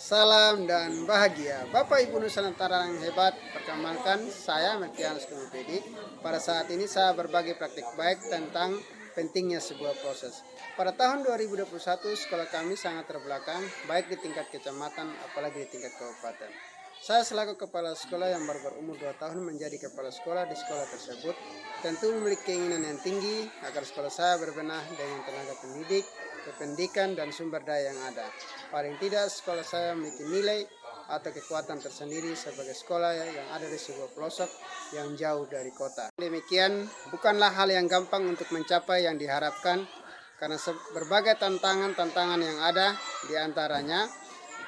Salam dan bahagia. Bapak Ibu Nusantara yang hebat, perkenalkan saya Metianus Kumupedi. Pada saat ini saya berbagi praktik baik tentang pentingnya sebuah proses. Pada tahun 2021 sekolah kami sangat terbelakang, baik di tingkat kecamatan apalagi di tingkat kabupaten. Saya selaku kepala sekolah yang baru berumur 2 tahun menjadi kepala sekolah di sekolah tersebut, tentu memiliki keinginan yang tinggi agar sekolah saya berbenah dengan tenaga pendidik, kependidikan, dan sumber daya yang ada. Paling tidak sekolah saya memiliki nilai atau kekuatan tersendiri sebagai sekolah yang ada di sebuah pelosok yang jauh dari kota. Demikian bukanlah hal yang gampang untuk mencapai yang diharapkan karena berbagai tantangan yang ada, diantaranya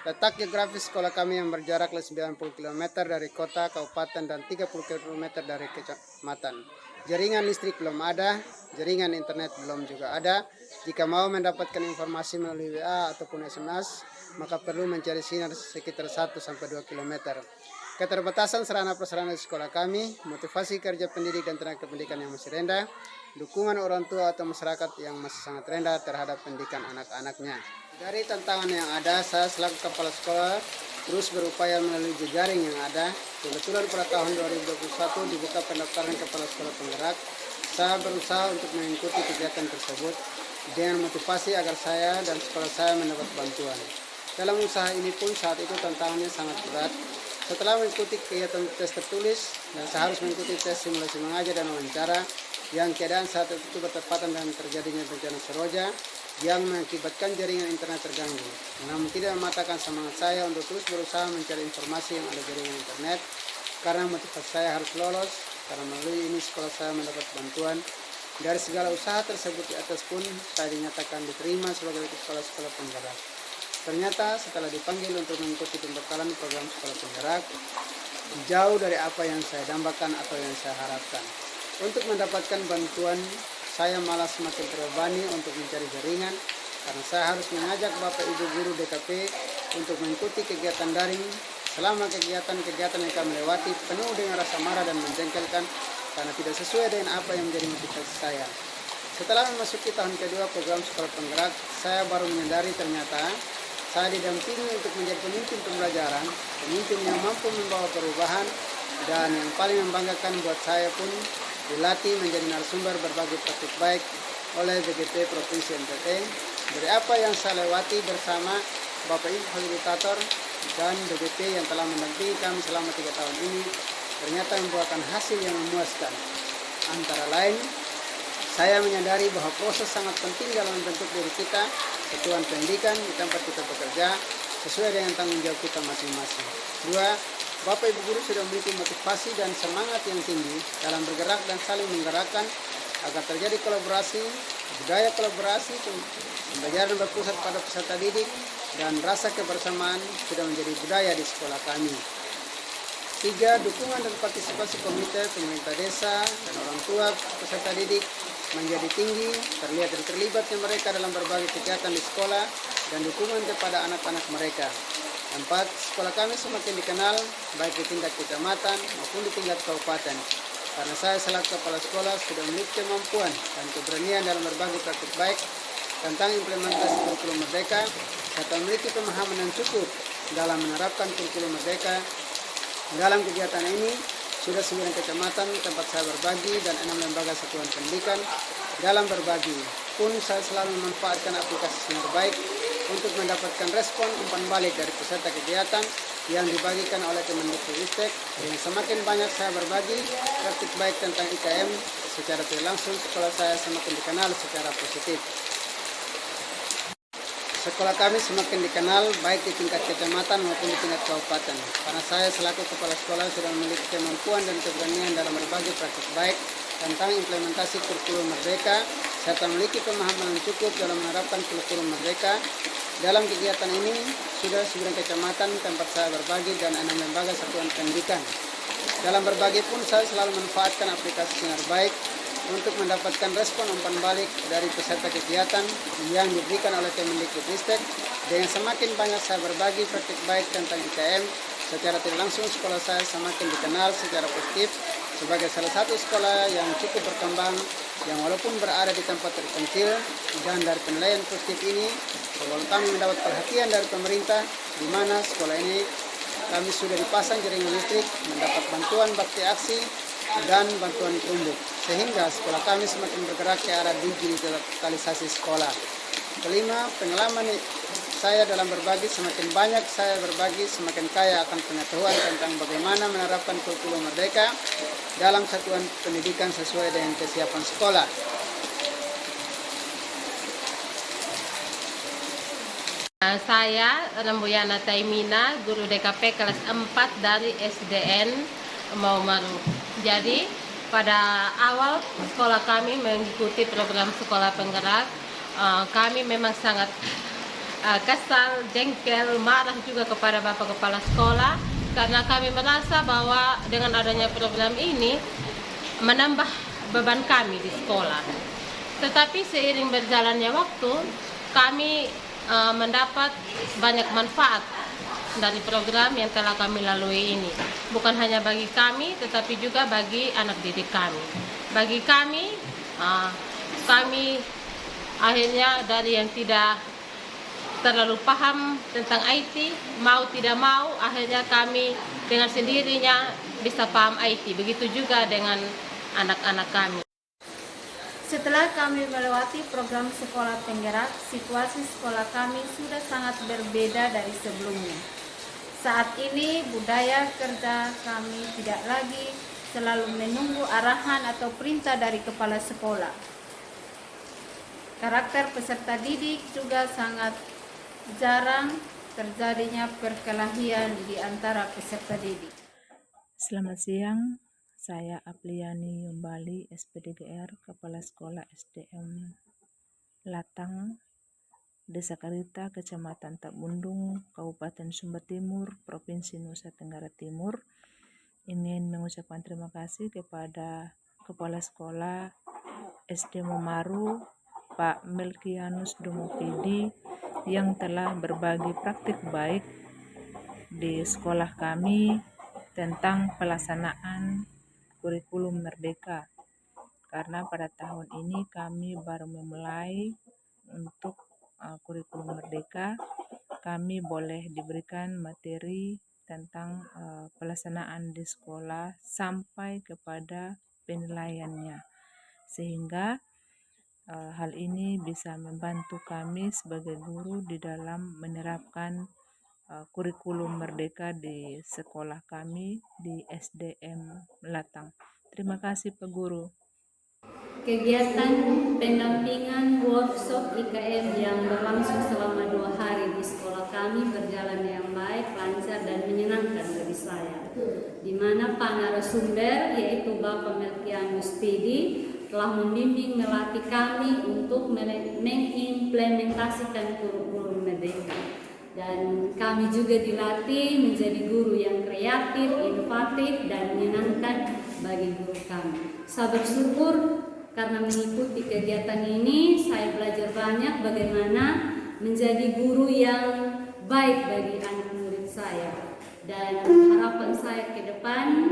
letak geografis sekolah kami yang berjarak 90 km dari kota, kabupaten, dan 30 km dari kecamatan. Jaringan listrik belum ada, jaringan internet belum juga ada. Jika mau mendapatkan informasi melalui WA ataupun SMS, maka perlu mencari sinyal sekitar 1-2 km. Keterbatasan sarana prasarana di sekolah kami, motivasi kerja pendidik dan tenaga pendidikan yang masih rendah, dukungan orang tua atau masyarakat yang masih sangat rendah terhadap pendidikan anak-anaknya. Dari tantangan yang ada, saya selaku kepala sekolah terus berupaya melalui jejaring yang ada. Kebetulan pada tahun 2021 dibuka pendaftaran kepala sekolah penggerak. Saya berusaha untuk mengikuti kegiatan tersebut dengan motivasi agar saya dan sekolah saya mendapat bantuan. Dalam usaha ini pun saat itu tantangannya sangat berat. Setelah mengikuti kegiatan tes tertulis dan saya harus mengikuti tes simulasi mengajar dan wawancara yang keadaan saat itu bertepatan dengan terjadinya bencana Seroja yang mengakibatkan jaringan internet terganggu. Namun tidak mematahkan semangat saya untuk terus berusaha mencari informasi yang ada jaringan internet karena motivasi saya harus lolos karena melalui ini sekolah saya mendapat bantuan. Dari segala usaha tersebut di atas pun saya dinyatakan diterima sebagai kepala sekolah penggerak. Ternyata setelah dipanggil untuk mengikuti pembekalan program sekolah penggerak, jauh dari apa yang saya dambakan atau yang saya harapkan. Untuk mendapatkan bantuan, saya malah semakin terbebani untuk mencari jaringan karena saya harus mengajak Bapak Ibu Guru DKP untuk mengikuti kegiatan daring. Selama kegiatan-kegiatan yang kami lewati penuh dengan rasa marah dan menjengkelkan karena tidak sesuai dengan apa yang menjadi motivasi saya. Setelah memasuki tahun kedua program sekolah penggerak, saya baru menyadari ternyata saya didampingi untuk menjadi pemimpin pembelajaran, pemimpin yang mampu membawa perubahan, dan yang paling membanggakan buat saya pun dilatih menjadi narasumber berbagai praktik baik oleh BGP Provinsi NTT. Dari apa yang saya lewati bersama Bapak Ibu Fasilitator dan BGP yang telah mendampingi kami selama 3 tahun ini, ternyata membuahkan hasil yang memuaskan. Antara lain, saya menyadari bahwa proses sangat penting dalam membentuk diri kita, satuan pendidikan di tempat kita bekerja, sesuai dengan tanggung jawab kita masing-masing. 2. Bapak Ibu Guru sudah memiliki motivasi dan semangat yang tinggi dalam bergerak dan saling menggerakkan agar terjadi kolaborasi, budaya kolaborasi, pembelajaran berpusat pada peserta didik, dan rasa kebersamaan sudah menjadi budaya di sekolah kami. 3. Dukungan dan partisipasi komite, pemerintah desa, dan orang tua peserta didik menjadi tinggi, terlihat dari terlibatnya mereka dalam berbagai kegiatan di sekolah dan dukungan kepada anak-anak mereka. 4. Sekolah kami semakin dikenal baik di tingkat kecamatan maupun di tingkat kabupaten. Karena saya selaku kepala sekolah sudah memiliki kemampuan dan keberanian dalam berbagi praktik baik tentang implementasi kurikulum Merdeka, serta memiliki pemahaman yang cukup dalam menerapkan kurikulum Merdeka. Dalam kegiatan ini, sudah 9 kecamatan tempat saya berbagi dan 6 lembaga satuan pendidikan. Dalam berbagi pun saya selalu memanfaatkan aplikasi Sinar Baik untuk mendapatkan respon umpan balik dari peserta kegiatan yang dibagikan oleh Kemendikbudristek. Dengan semakin banyak saya berbagi praktik baik tentang IKM secara tidak langsung, sekolah saya semakin dikenal secara positif. Sekolah kami semakin dikenal baik di tingkat kecamatan maupun di tingkat kabupaten. Karena saya selaku kepala sekolah sudah memiliki kemampuan dan keberanian dalam berbagi praktik baik tentang implementasi kurikulum Merdeka, serta memiliki pemahaman yang cukup dalam menerapkan kurikulum Merdeka. Dalam kegiatan ini, sudah 9 kecamatan tempat saya berbagi dan 6 lembaga satuan pendidikan. Dalam berbagi pun saya selalu memanfaatkan aplikasi Sinar Baik untuk mendapatkan respon umpan balik dari peserta kegiatan yang diberikan oleh Kemendikbudristek. Dengan semakin banyak saya berbagi praktik baik tentang IKM, secara tidak langsung sekolah saya semakin dikenal secara positif sebagai salah satu sekolah yang cukup berkembang, yang walaupun berada di tempat terpencil, dan dari penilaian positif ini bahwa kami mendapat perhatian dari pemerintah, di mana sekolah ini kami sudah dipasang jaringan listrik, mendapat bantuan bakti aksi dan bantuan terumbuk, sehingga sekolah kami semakin bergerak ke arah digitalisasi sekolah. Kelima, pengalaman saya dalam berbagi, semakin banyak saya berbagi, semakin kaya akan pengetahuan tentang bagaimana menerapkan kurikulum merdeka dalam satuan pendidikan sesuai dengan kesiapan sekolah. Saya Rembuyana Taimina, guru DKP kelas 4 dari SDN Maumaru. Jadi pada awal sekolah kami mengikuti program sekolah penggerak, kami memang sangat kesal, jengkel, marah juga kepada Bapak Kepala Sekolah karena kami merasa bahwa dengan adanya program ini menambah beban kami di sekolah. Tetapi seiring berjalannya waktu, kami mendapat banyak manfaat dari program yang telah kami lalui ini. Bukan hanya bagi kami, tetapi juga bagi anak didik kami. Bagi kami, kami akhirnya dari yang tidak terlalu paham tentang IT, mau tidak mau, akhirnya kami dengan sendirinya bisa paham IT. Begitu juga dengan anak-anak kami. Setelah kami melewati program sekolah penggerak, situasi sekolah kami sudah sangat berbeda dari sebelumnya. Saat ini budaya kerja kami tidak lagi selalu menunggu arahan atau perintah dari kepala sekolah. Karakter peserta didik juga sangat jarang terjadinya perkelahian di antara peserta didik. Selamat siang. Saya Apliani Yumbali, SPDGR, Kepala Sekolah SDM Latang, Desa Karita, Kecamatan Tabundung, Kabupaten Sumba Timur, Provinsi Nusa Tenggara Timur. Ingin mengucapkan terima kasih kepada Kepala Sekolah SD Maumaru, Pak Melkianus Dumopidi, yang telah berbagi praktik baik di sekolah kami tentang pelaksanaan kurikulum merdeka, karena pada tahun ini kami baru memulai untuk kurikulum merdeka. Kami boleh diberikan materi tentang pelaksanaan di sekolah sampai kepada penilaiannya, sehingga hal ini bisa membantu kami sebagai guru di dalam menerapkan kurikulum merdeka di sekolah kami di SDM Latang. Terima kasih Pak Guru. Kegiatan pendampingan workshop IKM yang berlangsung selama 2 hari di sekolah kami berjalan yang baik, lancar, dan menyenangkan bagi saya. Di mana Pak narasumber yaitu Bapak Melkianus Pidi telah membimbing melatih kami untuk mengimplementasikan kurikulum merdeka. Dan kami juga dilatih menjadi guru yang kreatif, inovatif, dan menyenangkan bagi guru kami. Saya bersyukur karena mengikuti kegiatan ini, saya belajar banyak bagaimana menjadi guru yang baik bagi anak murid saya. Dan harapan saya ke depan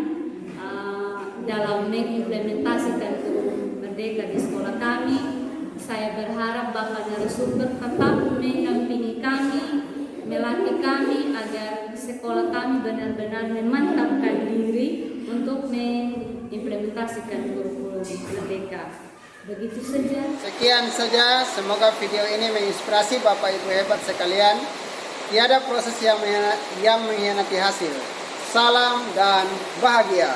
dalam mengimplementasikan kurikulum merdeka di sekolah kami, saya berharap Bapak narasumber tetap mendampingi kami, melatih kami agar sekolah kami benar-benar memantapkan diri untuk mengimplementasikan kurikulum merdeka. Begitu saja. Sekian saja, semoga video ini menginspirasi Bapak Ibu hebat sekalian. Tiada proses yang mengkhianati hasil. Salam dan bahagia.